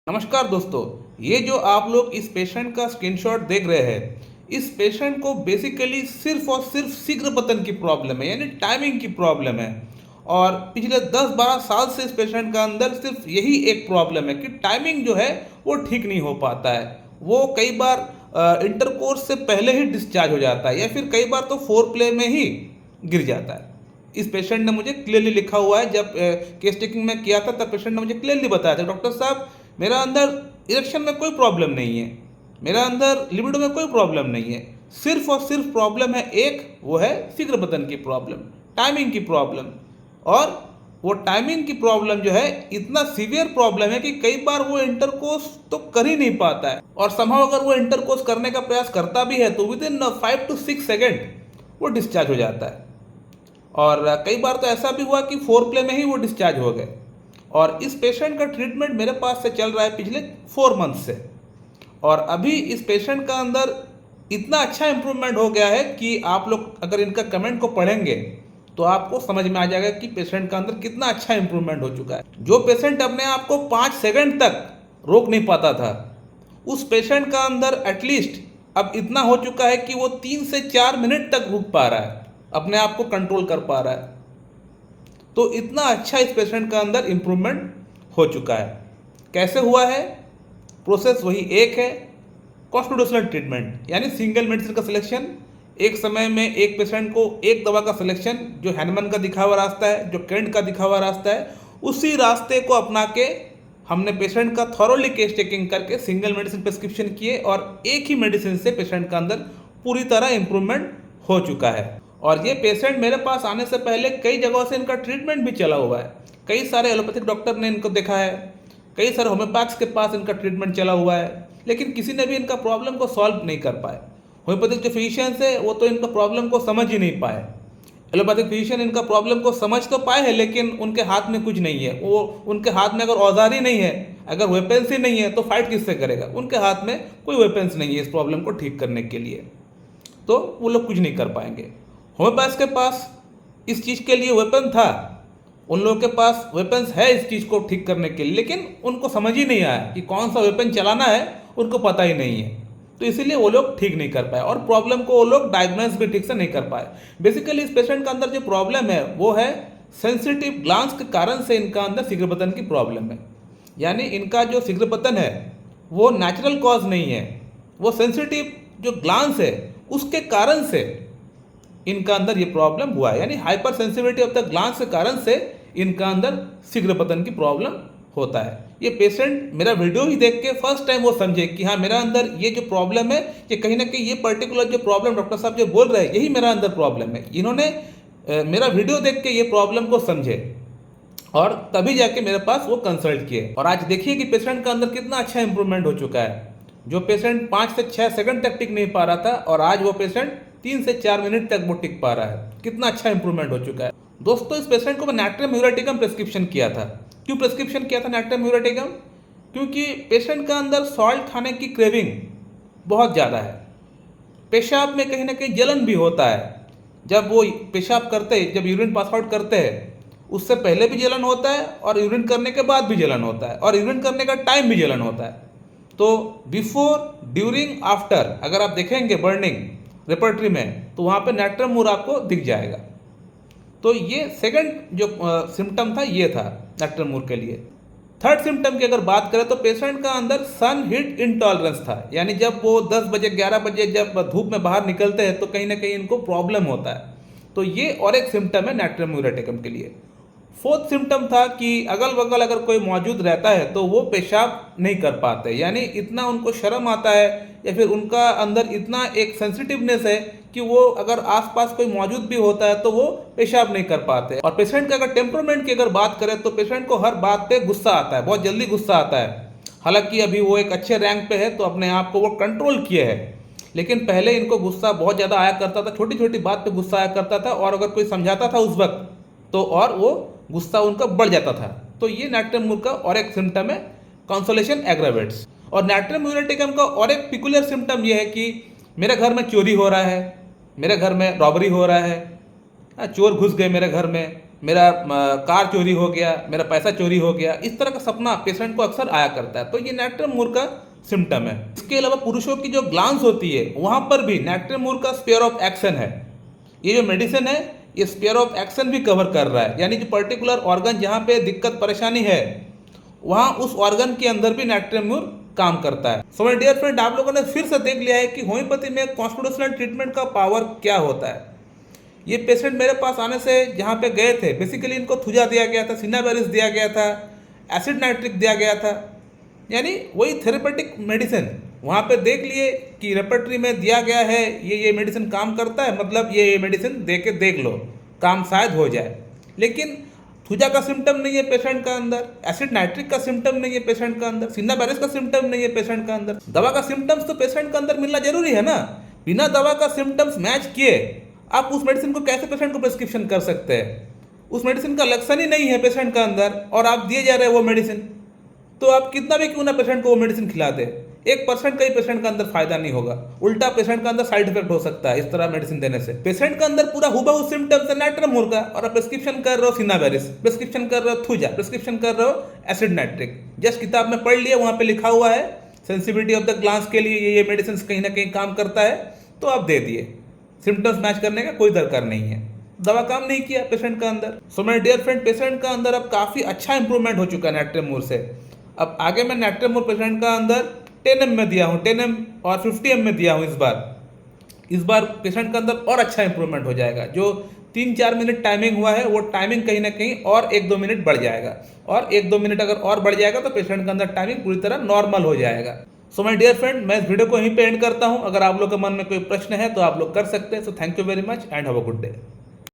नमस्कार दोस्तों, ये जो आप लोग इस पेशेंट का स्क्रीनशॉट देख रहे हैं, इस पेशेंट को बेसिकली सिर्फ और सिर्फ शीघ्र पतन की प्रॉब्लम है, यानी टाइमिंग की प्रॉब्लम है। और पिछले 10-12 साल से इस पेशेंट का अंदर सिर्फ यही एक प्रॉब्लम है कि टाइमिंग जो है वो ठीक नहीं हो पाता है। वो कई बार इंटरकोर्स से पहले ही डिस्चार्ज हो जाता है या फिर कई बार तो फोर प्ले में ही गिर जाता है। इस पेशेंट ने मुझे क्लियरली लिखा हुआ है, जब केस टेकिंग में किया था तब पेशेंट ने मुझे क्लियरली बताया था, डॉक्टर साहब मेरा अंदर इरेक्शन में कोई प्रॉब्लम नहीं है, मेरा अंदर लिबिडो में कोई प्रॉब्लम नहीं है, सिर्फ और सिर्फ प्रॉब्लम है एक, वो है शीघ्र पतन की प्रॉब्लम, टाइमिंग की प्रॉब्लम। और वो टाइमिंग की प्रॉब्लम जो है इतना सीवियर प्रॉब्लम है कि कई बार वो इंटरकोर्स तो कर ही नहीं पाता है, और संभव अगर वो इंटरकोर्स करने का प्रयास करता भी है तो विद इन 5 to 6 सेकेंड वो डिस्चार्ज हो जाता है। और कई बार तो ऐसा भी हुआ कि फोर प्ले में ही वो डिस्चार्ज हो गए। और इस पेशेंट का ट्रीटमेंट मेरे पास से चल रहा है पिछले 4 मंथ से, और अभी इस पेशेंट का अंदर इतना अच्छा इम्प्रूवमेंट हो गया है कि आप लोग अगर इनका कमेंट को पढ़ेंगे तो आपको समझ में आ जाएगा कि पेशेंट का अंदर कितना अच्छा इम्प्रूवमेंट हो चुका है। जो पेशेंट अपने आप को 5 सेकंड तक रोक नहीं पाता था, उस पेशेंट का अंदर एटलीस्ट अब इतना हो चुका है कि वो 3 से 4 मिनट तक रुक पा रहा है, अपने आप को कंट्रोल कर पा रहा है। तो इतना अच्छा इस पेशेंट का अंदर इम्प्रूवमेंट हो चुका है। कैसे हुआ है? प्रोसेस वही एक है, कॉन्स्टिट्यूशनल ट्रीटमेंट, यानी सिंगल मेडिसिन का सिलेक्शन। एक समय में एक पेशेंट को एक दवा का सिलेक्शन, जो हैनमन का दिखा हुआ रास्ता है, जो केंट का दिखा हुआ रास्ता है, उसी रास्ते को अपना के हमने पेशेंट का थॉरोली केस टेकिंग करके सिंगल मेडिसिन प्रिस्क्रिप्शन किए, और एक ही मेडिसिन से पेशेंट का अंदर पूरी तरह इम्प्रूवमेंट हो चुका है। और ये पेशेंट मेरे पास आने से पहले कई जगहों से इनका ट्रीटमेंट भी चला हुआ है। कई सारे एलोपैथिक डॉक्टर ने इनको देखा है, कई सारे होम्योपैथ्स के पास इनका ट्रीटमेंट चला हुआ है, लेकिन किसी ने भी इनका प्रॉब्लम को सॉल्व नहीं कर पाए। होम्योपैथिक जो फिजिशियंस है वो तो इनका प्रॉब्लम को समझ ही नहीं पाए। एलोपैथिक फिजिशियन इनका प्रॉब्लम को समझ तो पाए हैं, लेकिन उनके हाथ में कुछ नहीं है। वो उनके हाथ में अगर औजार ही नहीं है, अगर वेपन्स ही नहीं है, तो फाइट किससे करेगा? उनके हाथ में कोई वेपन्स नहीं है इस प्रॉब्लम को ठीक करने के लिए, तो वो लोग कुछ नहीं कर पाएंगे। होम्योपैथ के पास इस चीज़ के लिए वेपन था, उन लोगों के पास वेपन्स है इस चीज़ को ठीक करने के लिए, लेकिन उनको समझ ही नहीं आया कि कौन सा वेपन चलाना है, उनको पता ही नहीं है। तो इसीलिए वो लोग ठीक नहीं कर पाए, और प्रॉब्लम को वो लोग डायग्नोस भी ठीक से नहीं कर पाए। बेसिकली इस पेशेंट का अंदर जो प्रॉब्लम है वो है सेंसिटिव ग्लांस के कारण से इनका अंदर शीघ्र पतन की प्रॉब्लम है। यानी इनका जो शीघ्र पतन है वो नेचुरल कॉज नहीं है, वो सेंसिटिव जो ग्लांस है उसके कारण से इनका अंदर ये प्रॉब्लम हुआ है। यानी hyper sensitivity of the glands के कारण से इनका अंदर शीघ्र पतन की प्रॉब्लम होता है। ये पेशेंट मेरा वीडियो ही देख के फर्स्ट टाइम वो समझे कि हाँ, मेरा अंदर ये जो प्रॉब्लम है, कि कहीं ना कहीं ये पर्टिकुलर जो प्रॉब्लम डॉक्टर साहब जो बोल रहे हैं यही मेरा अंदर प्रॉब्लम है। इन्होंने मेरा वीडियो देख के ये प्रॉब्लम को समझे, और तभी जाके मेरे पास वो कंसल्ट किए। और आज देखिए कि पेशेंट का अंदर कितना अच्छा इंप्रूवमेंट हो चुका है। जो पेशेंट 5 से 6 सेकंड तक टिक नहीं पा रहा था, और आज वो पेशेंट 3 से 4 मिनट तक वो टिक पा रहा है। कितना अच्छा इंप्रूवमेंट हो चुका है। दोस्तों, इस पेशेंट को मैं नाट्रियम म्यूरेटिकम प्रिस्क्रिप्शन किया था। क्यों प्रिस्क्रिप्शन किया था नाट्रियम म्यूरेटिकम? क्योंकि पेशेंट का अंदर सॉल्ट खाने की क्रेविंग बहुत ज़्यादा है। पेशाब में कहीं ना कहीं जलन भी होता है। जब वो पेशाब करते हैं, जब यूरिन पास आउट करते हैं, उससे पहले भी जलन होता है, और यूरिन करने के बाद भी जलन होता है, और यूरिन करने का टाइम भी जलन होता है। तो बिफोर, ड्यूरिंग, आफ्टर अगर आप देखेंगे बर्निंग रेपर्टरी में, तो वहाँ पे नाट्रियम मूर आपको दिख जाएगा। तो ये सेकंड जो सिम्टम था ये था नाट्रियम मूर के लिए। थर्ड सिम्टम की अगर बात करें तो पेशेंट का अंदर सन हीट इंटॉलरेंस था। यानी जब वो 10 बजे 11 बजे जब धूप में बाहर निकलते हैं तो कहीं ना कहीं इनको प्रॉब्लम होता है। तो ये और एक सिम्टम है नाट्रियम म्यूरेटिकम के लिए। फोर्थ सिम्टम था कि अगल बगल अगर कोई मौजूद रहता है तो वो पेशाब नहीं कर पाते, यानी इतना उनको शर्म आता है, या फिर उनका अंदर इतना एक सेंसिटिवनेस है कि वो अगर आसपास कोई मौजूद भी होता है तो वो पेशाब नहीं कर पाते। और पेशेंट का अगर टेम्परामेंट की अगर बात करें तो पेशेंट को हर बात पे गुस्सा आता है, बहुत जल्दी गुस्सा आता है। हालांकि अभी वो एक अच्छे रैंक पे है तो अपने आप को वो कंट्रोल किए है, लेकिन पहले इनको गुस्सा बहुत ज़्यादा आया करता था, छोटी छोटी बात पे गुस्सा आया करता था, और अगर कोई समझाता था उस वक्त तो और वो गुस्सा उनका बढ़ जाता था। तो ये नाट्रियम मूर का और एक सिम्टम है, कंसोलेशन एग्रावेट्स। और नाट्रियम म्यूरेटिकम का और एक पिकुलर सिम्टम ये है कि मेरे घर में चोरी हो रहा है, मेरे घर में रॉबरी हो रहा है, चोर घुस गए मेरे घर में, मेरा कार चोरी हो गया, मेरा पैसा चोरी हो गया, इस तरह का सपना पेशेंट को अक्सर आया करता है। तो ये नेक्टर मूर का सिम्टम है। इसके अलावा पुरुषों की जो ग्लांस होती है वहाँ पर भी नेक्टर मूर का स्पेयर ऑफ एक्शन है। ये जो मेडिसिन है ये स्पेयर ऑफ एक्शन भी कवर कर रहा है, यानी जो पर्टिकुलर ऑर्गन जहाँ पे दिक्कत परेशानी है वहाँ उस ऑर्गन के अंदर भी नेक्टर मूर काम करता है। सो माय डियर फ्रेंड, आप लोगों ने फिर से देख लिया है कि होम्योपैथी में कॉन्स्टिट्यूशनल ट्रीटमेंट का पावर क्या होता है। ये पेशेंट मेरे पास आने से जहाँ पे गए थे, बेसिकली इनको थुजा दिया गया था, सिनाबेरिस दिया गया था, एसिड नाइट्रिक दिया गया था, यानी वही थेरेपेटिक मेडिसिन वहाँ पे देख लिए कि रेपर्टरी में दिया गया है ये मेडिसिन काम करता है, मतलब ये मेडिसिन दे के देख लो, काम शायद हो जाए। लेकिन थुजा का सिम्टम नहीं है पेशेंट का अंदर, एसिड नाइट्रिक का सिम्टम नहीं है पेशेंट का अंदर, सिनाबेरिस का सिम्टम नहीं है पेशेंट का अंदर। दवा का सिम्टम्स तो पेशेंट का अंदर मिलना जरूरी है ना। बिना दवा का सिम्टम्स मैच किए आप उस मेडिसिन को कैसे पेशेंट को प्रिस्क्रिप्शन कर सकते हैं? उस मेडिसिन का लक्षण ही नहीं है पेशेंट का अंदर और आप दिए जा रहे हैं वो मेडिसिन, तो आप कितना भी क्यों ना पेशेंट को वो मेडिसिन खिला दे, 1% का ही पेशेंट का अंदर फायदा नहीं होगा, उल्टा पेशेंट का अंदर साइड इफेक्ट हो सकता है इस तरह मेडिसिन देने से। पेशेंट का अंदर पूरा हुबहू सिम्टम्स है नेक्टर मूर का और आप प्रिस्क्रिप्शन कर रहे हो सिनाबेरिस, प्रिस्क्रिप्शन कर रहे हो थुजा, प्रिस्क्रिप्शन कर रहे हो एसिड नाइट्रिक। जस्ट किताब में पढ़ लिया, वहाँ पे लिखा हुआ है सेंसिटिविटी ऑफ द ग्लांस के लिए ये मेडिसिन कहीं ना कहीं काम करता है, तो आप दे दिए। सिम्टम्स मैच करने का कोई दरकार नहीं है, दवा काम नहीं किया पेशेंट का अंदर। So my dear friend, patient का अंदर अब काफ़ी अच्छा इंप्रूवमेंट हो चुका है नेक्टर मूर से। अब आगे मैं नेक्टर मूर पेशेंट का अंदर 10 ml में दिया हूँ, 10 ml और 50 ml में दिया हूँ। इस बार पेशेंट का अंदर और अच्छा इंप्रूवमेंट हो जाएगा। जो 3-4 मिनट टाइमिंग हुआ है वो टाइमिंग कहीं ना कहीं और 1-2 मिनट बढ़ जाएगा, और 1-2 मिनट अगर और बढ़ जाएगा तो पेशेंट का अंदर टाइमिंग पूरी तरह नॉर्मल हो जाएगा। सो माय डियर फ्रेंड, मैं इस वीडियो को यहीं पे एंड करता हूँ। अगर आप लोग के मन में कोई प्रश्न है तो आप लोग कर सकते हैं। So thank you very much and have a good day.